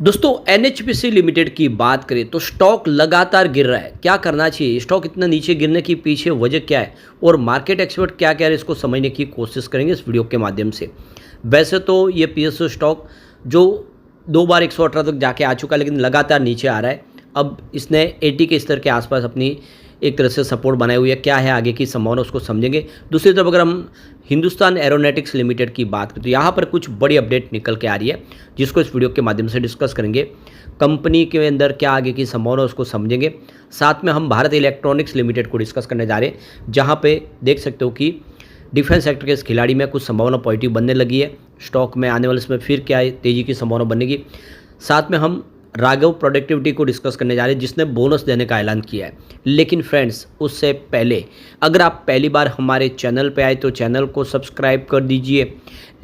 दोस्तों NHPC limited की बात करें तो स्टॉक लगातार गिर रहा है। क्या करना चाहिए, स्टॉक इतना नीचे गिरने के पीछे वजह क्या है और मार्केट एक्सपर्ट क्या कह रहे हैं, इसको समझने की कोशिश करेंगे इस वीडियो के माध्यम से। वैसे तो ये पीएसयू स्टॉक जो 2 बार 118 तक जाके आ चुका है, लेकिन लगातार नीचे आ रहा है। अब इसने 80 के स्तर के आसपास अपनी एक तरह से सपोर्ट बनाए हुई है। क्या है आगे की संभावना, उसको समझेंगे। दूसरी तरफ अगर हम हिंदुस्तान एरोनॉटिक्स लिमिटेड की बात करें तो यहाँ पर कुछ बड़ी अपडेट निकल के आ रही है, जिसको इस वीडियो के माध्यम से डिस्कस करेंगे। कंपनी के अंदर क्या आगे की संभावना, उसको समझेंगे। साथ में हम भारत इलेक्ट्रॉनिक्स लिमिटेड को डिस्कस करने जा रहे हैं, जहाँ पे देख सकते हो कि डिफेंस सेक्टर के इस खिलाड़ी में कुछ संभावना पॉजिटिव बनने लगी है। स्टॉक में आने वाले समय फिर क्या तेज़ी की संभावना बनेगी। साथ में हम राघव प्रोडक्टिविटी को डिस्कस करने जा रहे हैं, जिसने बोनस देने का ऐलान किया है। लेकिन फ्रेंड्स, उससे पहले अगर आप पहली बार हमारे चैनल पे आए तो चैनल को सब्सक्राइब कर दीजिए,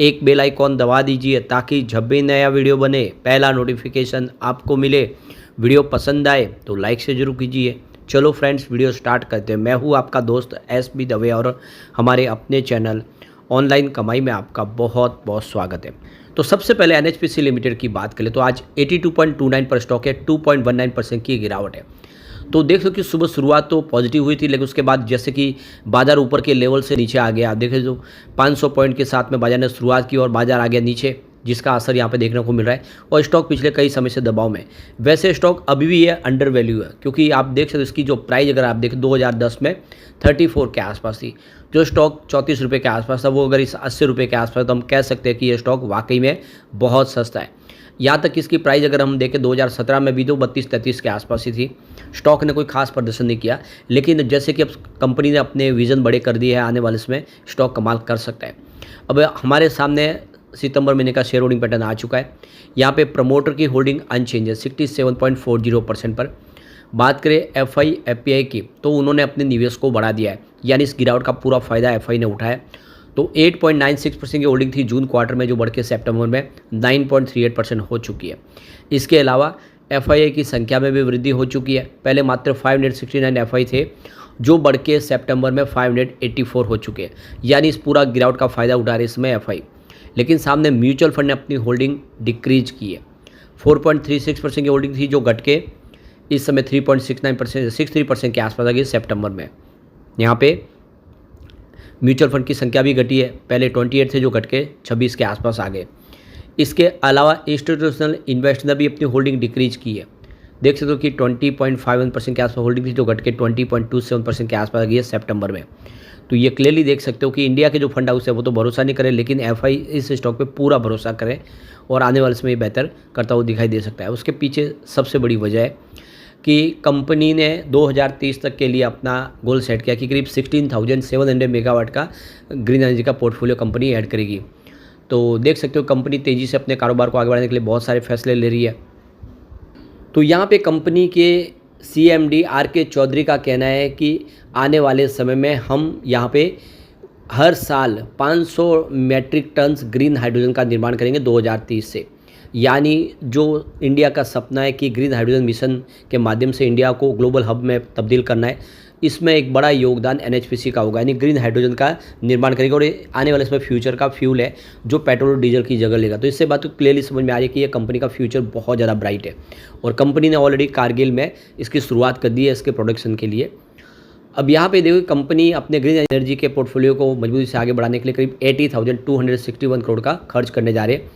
एक बेल आइकॉन दबा दीजिए, ताकि जब भी नया वीडियो बने पहला नोटिफिकेशन आपको मिले। वीडियो पसंद आए तो लाइक से जरूर कीजिए। चलो फ्रेंड्स, वीडियो स्टार्ट करते हैं। मैं हूँ आपका दोस्त SB दवे और हमारे अपने चैनल ऑनलाइन कमाई में आपका बहुत बहुत स्वागत है। तो सबसे पहले एनएचपीसी लिमिटेड की बात करें तो आज 82.29 पर स्टॉक है, 2.19% की गिरावट है। तो देख सकते कि सुबह शुरुआत तो पॉजिटिव हुई थी, लेकिन उसके बाद जैसे कि बाजार ऊपर के लेवल से नीचे आ गया। आप देखें तो 500 पॉइंट के साथ में बाजार ने शुरुआत की और बाजार आ गया नीचे, जिसका असर यहाँ पे देखने को मिल रहा है। और स्टॉक पिछले कई समय से दबाव में। वैसे स्टॉक अभी भी ये अंडर वैल्यू है, क्योंकि आप देख सकते हो इसकी जो प्राइस अगर आप देखें 2010 में 34 के आसपास थी। जो स्टॉक 34 रुपये के आसपास था, वो अगर इस 80 रुपये के आसपास, तो हम कह सकते हैं कि ये स्टॉक वाकई में बहुत सस्ता है। यहाँ तक इसकी प्राइस अगर हम देखें 2017 में भी तो 32-33 के आसपास ही थी। स्टॉक ने कोई खास प्रदर्शन नहीं किया, लेकिन जैसे कि अब कंपनी ने अपने विज़न बड़े कर दिए हैं, आने वाले समय स्टॉक कमाल कर सकता है। अब हमारे सामने सितंबर महीने का शेयर होल्डिंग पैटर्न आ चुका है। यहाँ पे प्रमोटर की होल्डिंग अनचेंज है 67.40% पर। बात करें FI FPI की, तो उन्होंने अपने निवेश को बढ़ा दिया है, यानी इस गिरावट का पूरा फायदा FI ने उठाया। तो 8.96% की होल्डिंग थी जून क्वार्टर में, जो बढ़ के सितंबर में 9.38% हो चुकी है। इसके अलावा FII की संख्या में भी वृद्धि हो चुकी है। पहले मात्र 569 FI थे, जो बढ़ के सितंबर में 584 हो चुके हैं, यानी इस पूरा गिरावट का फायदा उठा रहे इसमें FI। लेकिन सामने म्यूचुअल फंड ने अपनी होल्डिंग डिक्रीज की है। 4.36% की होल्डिंग थी, जो घट के इस समय 63% के आसपास आ गई सितंबर में। यहाँ पे म्यूचुअल फंड की संख्या भी घटी है, पहले 28 थे जो घट के 26 के आसपास आ गए। इसके अलावा इंस्टीट्यूशनल इन्वेस्टर ने भी अपनी होल्डिंग डिक्रीज की है। देख सकते हो कि 20.51% के आसपास होल्डिंग थी, जो घट के 20.27% के आसपास आ गई है सितंबर में। तो ये क्लियरली देख सकते हो कि इंडिया के जो फंड हाउस है वो तो भरोसा नहीं करे, लेकिन FI इस स्टॉक पे पूरा भरोसा करे और आने वाले समय बेहतर करता हुआ दिखाई दे सकता है। उसके पीछे सबसे बड़ी वजह है कि कंपनी ने 2030 तक के लिए अपना गोल सेट किया कि करीब 16,700 मेगावाट का ग्रीन एनर्जी का पोर्टफोलियो कंपनी ऐड करेगी। तो देख सकते हो कंपनी तेज़ी से अपने कारोबार को आगे बढ़ाने के लिए बहुत सारे फैसले ले रही है। तो यहाँ पे कंपनी के CMD RK चौधरी का कहना है कि आने वाले समय में हम यहाँ पे हर साल 500 मैट्रिक टन्स ग्रीन हाइड्रोजन का निर्माण करेंगे 2030 से। यानी जो इंडिया का सपना है कि ग्रीन हाइड्रोजन मिशन के माध्यम से इंडिया को ग्लोबल हब में तब्दील करना है, इसमें एक बड़ा योगदान NHPC का होगा। यानी ग्रीन हाइड्रोजन का निर्माण करेगा और ये आने वाले समय फ्यूचर का फ्यूल है, जो पेट्रोल और डीजल की जगह लेगा। तो इससे बात तो क्लियरली समझ में आ रही है कि ये कंपनी का फ्यूचर बहुत ज़्यादा ब्राइट है। और कंपनी ने ऑलरेडी कारगिल में इसकी शुरुआत कर दी है इसके प्रोडक्शन के लिए। अब यहाँ पे देखो कंपनी अपने ग्रीन एनर्जी के पोर्टफोलियो को मजबूती से आगे बढ़ाने के लिए करीब 80,261 करोड़ का खर्च करने जा रहे हैं।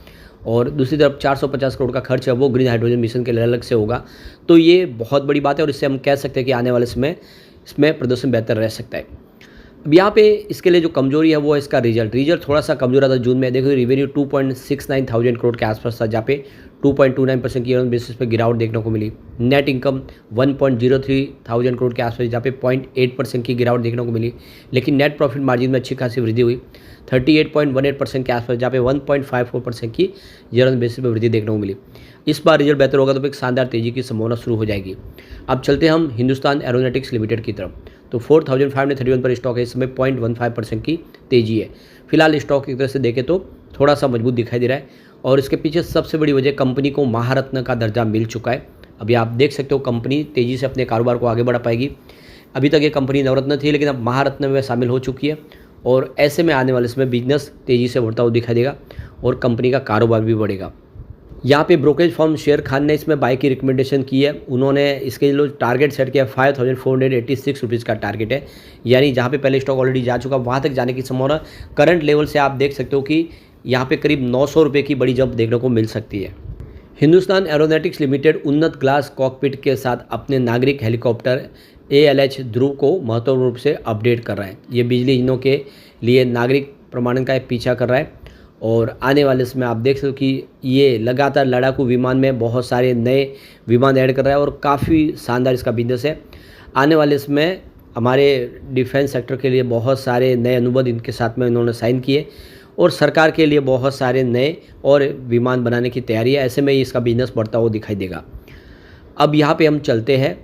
और दूसरी तरफ 450 करोड़ का खर्च है वो ग्रीन हाइड्रोजन मिशन के लिए अलग से होगा। तो ये बहुत बड़ी बात है और इससे हम कह सकते हैं कि आने वाले समय इसमें प्रदर्शन बेहतर रह सकता है। अब यहाँ पे इसके लिए जो कमजोरी है वो है इसका रिजल्ट थोड़ा सा कमजोर था जून में। देखो रेवेन्यू 2.69 थाउजेंड करोड़ के आसपास था, जहाँ पे 2.29% की बेसिस पे गिरावट देखने को मिली। नेट इनकम 1.03 थाउजेंड करोड़ के आसपास, जहाँ पे 0.8% की गिरावट देखने को मिली। लेकिन नेट प्रॉफिट मार्जिन में अच्छी खासी वृद्धि हुई 38.18% के आसपास, जहाँ पे 1.54% की ईयर बेसिस पे वृद्धि देखने को मिली। इस बार रिजल्ट बेहतर होगा तो एक शानदार तेजी की संभावना शुरू हो जाएगी। अब चलते हैं हम हिंदुस्तान एरोनॉटिक्स लिमिटेड की तरफ। तो 4,531 पर स्टॉक है, इस समय 0.15% की तेजी है। फिलहाल स्टॉक एक तरह से देखें तो थोड़ा सा मजबूत दिखाई दे रहा है और इसके पीछे सबसे बड़ी वजह कंपनी को महारत्न का दर्जा मिल चुका है। अभी आप देख सकते हो कंपनी तेज़ी से अपने कारोबार को आगे बढ़ा पाएगी। अभी तक ये कंपनी नवरत्न थी, लेकिन अब महारत्न में शामिल हो चुकी है और ऐसे में आने वाले समय बिजनेस तेज़ी से बढ़ता हुआ दिखाई देगा और कंपनी का कारोबार भी बढ़ेगा। यहाँ पे ब्रोकरेज फर्म शेर खान ने इसमें बाय की रिकमेंडेशन की है। उन्होंने इसके लिए टारगेट सेट किया 5486 रुपीज़ का टारगेट है, यानी जहाँ पे पहले स्टॉक ऑलरेडी जा चुका वहाँ तक जाने की संभावना करंट लेवल से आप देख सकते हो कि यहाँ पे करीब 900 रुपये की बड़ी जंप देखने को मिल सकती है। हिंदुस्तान एरोनॉटिक्स लिमिटेड उन्नत ग्लास कॉकपिट के साथ अपने नागरिक हेलीकॉप्टर ALH ध्रुव को महत्वपूर्ण रूप से अपडेट कर रहा है। ये बिजली इंजनों के लिए नागरिक प्रमाणन का पीछा कर रहा है और आने वाले समय आप देख सकते हो कि ये लगातार लड़ाकू विमान में बहुत सारे नए विमान ऐड कर रहा है और काफ़ी शानदार इसका बिजनेस है। आने वाले समय हमारे डिफेंस सेक्टर के लिए बहुत सारे नए अनुबंध इनके साथ में इन्होंने साइन किए और सरकार के लिए बहुत सारे नए और विमान बनाने की तैयारी है। ऐसे में इसका बिजनेस बढ़ता हुआ दिखाई देगा। अब यहाँ पे हम चलते हैं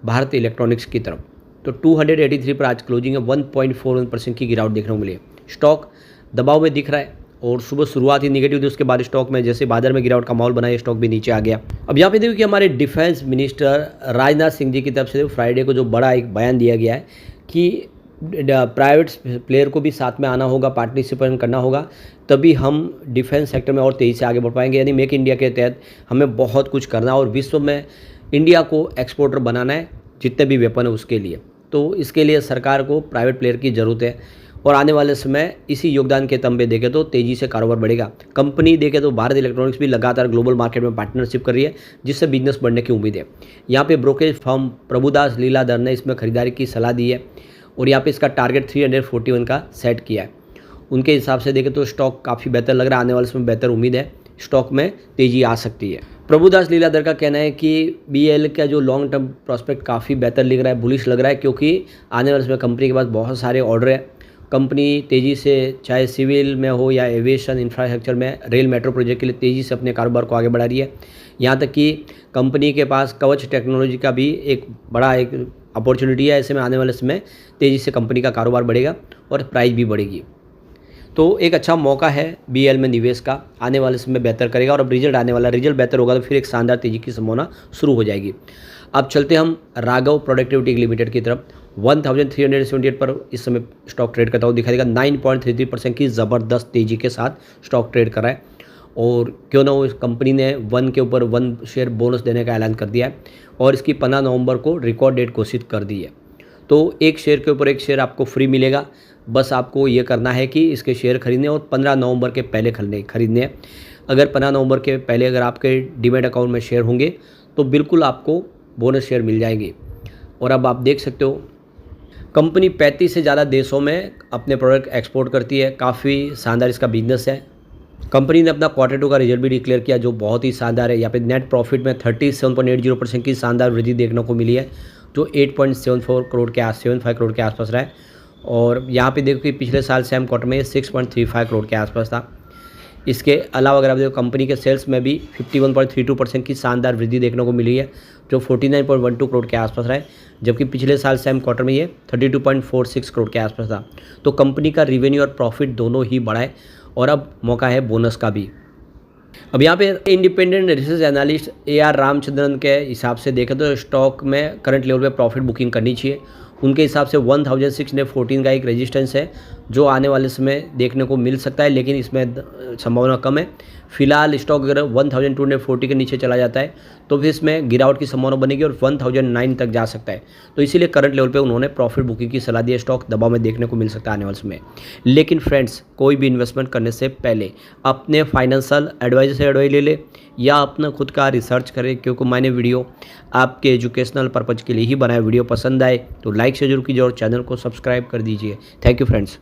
भारत इलेक्ट्रॉनिक्स की तरफ। तो 283 पर आज क्लोजिंग है, 1.41% की गिरावट देखने को मिली है। स्टॉक दबाव में दिख रहा है और सुबह शुरुआत ही निगेटिव थी, उसके बाद स्टॉक में जैसे बाजार में गिरावट का माहौल बना, स्टॉक भी नीचे आ गया। अब यहाँ पे देखिए कि हमारे डिफेंस मिनिस्टर राजनाथ सिंह जी की तरफ से फ्राइडे को जो बड़ा एक बयान दिया गया है कि प्राइवेट प्लेयर को भी साथ में आना होगा, पार्टिसिपेट करना होगा, तभी हम डिफेंस सेक्टर में और तेज़ी से आगे बढ़ पाएंगे। यानी मेक इंडिया के तहत हमें बहुत कुछ करना और विश्व में इंडिया को एक्सपोर्टर बनाना है, जितने भी वेपन है उसके लिए। तो इसके लिए सरकार को प्राइवेट प्लेयर की ज़रूरत है और आने वाले समय इसी योगदान के तंबे देखें तो तेज़ी से कारोबार बढ़ेगा। कंपनी देखें तो भारत इलेक्ट्रॉनिक्स भी लगातार ग्लोबल मार्केट में पार्टनरशिप कर रही है, जिससे बिजनेस बढ़ने की उम्मीद है। यहाँ पे ब्रोकरेज फर्म प्रभुदास लीलाधर ने इसमें खरीदारी की सलाह दी है और यहाँ पे इसका टारगेट 341 का सेट किया है। उनके हिसाब से देखें तो स्टॉक काफ़ी बेहतर लग रहा है, आने वाले समय बेहतर उम्मीद है, स्टॉक में तेज़ी आ सकती है। प्रभुदास लीलाधर का कहना है कि BEL का जो लॉन्ग टर्म प्रोस्पेक्ट काफ़ी बेहतर लग रहा है, बुलिश लग रहा है, क्योंकि आने वाले समय कंपनी के पास बहुत सारे ऑर्डर है। कंपनी तेज़ी से चाहे सिविल में हो या एविएशन इंफ्रास्ट्रक्चर में रेल मेट्रो प्रोजेक्ट के लिए तेज़ी से अपने कारोबार को आगे बढ़ा रही है। यहाँ तक कि कंपनी के पास कवच टेक्नोलॉजी का भी एक बड़ा एक अपॉर्चुनिटी है। ऐसे में आने वाले समय तेज़ी से कंपनी का कारोबार बढ़ेगा और प्राइस भी बढ़ेगी। तो एक अच्छा मौका है BEL में निवेश का, आने वाले समय बेहतर करेगा और अब रिजल्ट आने वाला, रिजल्ट बेहतर होगा तो फिर एक शानदार तेज़ी की संभावना शुरू हो जाएगी। अब चलते हम राघव प्रोडक्टिविटी लिमिटेड की तरफ। 1378 पर इस समय स्टॉक ट्रेड करता हुआ दिखाई देगा। 9.33% की ज़बरदस्त तेज़ी के साथ स्टॉक ट्रेड कर रहा है और क्यों ना हो, इस कंपनी ने 1 के ऊपर 1 शेयर बोनस देने का ऐलान कर दिया है और इसकी 15 नवंबर को रिकॉर्ड डेट घोषित कर दी है। तो एक शेयर के ऊपर एक शेयर आपको फ्री मिलेगा। बस आपको ये करना है कि इसके शेयर खरीदने और 15 नवंबर के पहले खरीदने हैं। अगर 15 नवंबर के पहले अगर आपके डीमैट अकाउंट में शेयर होंगे तो बिल्कुल आपको बोनस शेयर मिल जाएंगे। और अब आप देख सकते हो कंपनी 35 से ज़्यादा देशों में अपने प्रोडक्ट एक्सपोर्ट करती है, काफ़ी शानदार इसका बिजनेस है। कंपनी ने अपना Q2 का रिजल्ट भी डिक्लेयर किया जो बहुत ही शानदार है। यहाँ पे नेट प्रॉफिट में 37.80% की शानदार वृद्धि देखने को मिली है, जो 8.75 करोड़ के 75 करोड़ के आसपास रहा है। और यहाँ पे देखो कि पिछले साल सेम क्वार्टर में 6.35 करोड़ के आसपास था। इसके अलावा अगर आप देखो कंपनी के सेल्स में भी 51.32% की शानदार वृद्धि देखने को मिली है, जो 49.12 करोड़ के आसपास रहा है, जबकि पिछले साल सेम क्वार्टर में ये 32.46 करोड़ के आसपास था। तो कंपनी का रिवेन्यू और प्रॉफिट दोनों ही बढ़ा है और अब मौका है बोनस का भी। अब यहाँ पे independent research analyst AR Ramachandran के हिसाब से देखें तो स्टॉक में करंट लेवल पे प्रॉफिट बुकिंग करनी चाहिए। उनके हिसाब से 1614 का एक रेजिस्टेंस है जो आने वाले समय देखने को मिल सकता है, लेकिन इसमें संभावना कम है। फिलहाल स्टॉक अगर 1240 के नीचे चला जाता है तो फिर इसमें गिरावट की संभावना बनेगी और 1009 तक जा सकता है। तो इसीलिए करंट लेवल पे उन्होंने प्रॉफिट बुकिंग की सलाह दी है। स्टॉक दबाव में देखने को मिल सकता है आने वाले समय। लेकिन फ्रेंड्स, कोई भी इन्वेस्टमेंट करने से पहले अपने फाइनेंशियल एडवाइजर से एडवाइस ले ले या अपना खुद का रिसर्च करें, क्योंकि मैंने वीडियो आपके एजुकेशनल पर्पज़ के लिए ही बनाया। वीडियो पसंद आए तो लाइक से जरूर कीजिए और चैनल को सब्सक्राइब कर दीजिए। Thank you friends.